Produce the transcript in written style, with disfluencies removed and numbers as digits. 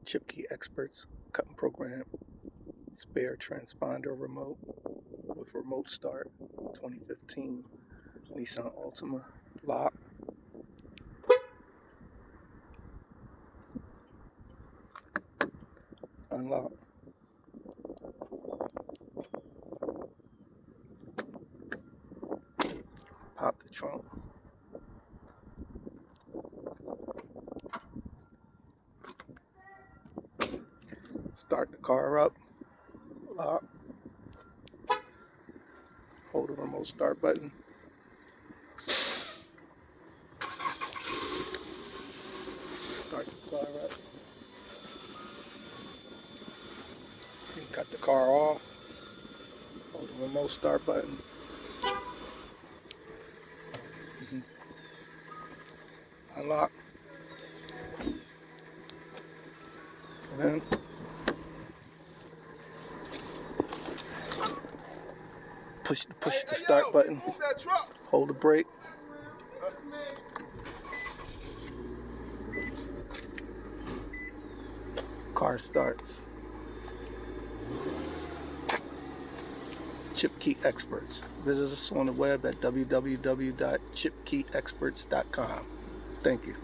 Chip Key Experts cutting program, spare transponder remote with remote start, 2015 Nissan Altima, lock, unlock, pop the trunk, start the car up, lock, hold the remote start button, starts the car up, then cut the car off, hold the remote start button, unlock, and then push the start button, hold the brake, car starts. Chip Key Experts. Visit us on the web at www.chipkeyexperts.com. Thank you.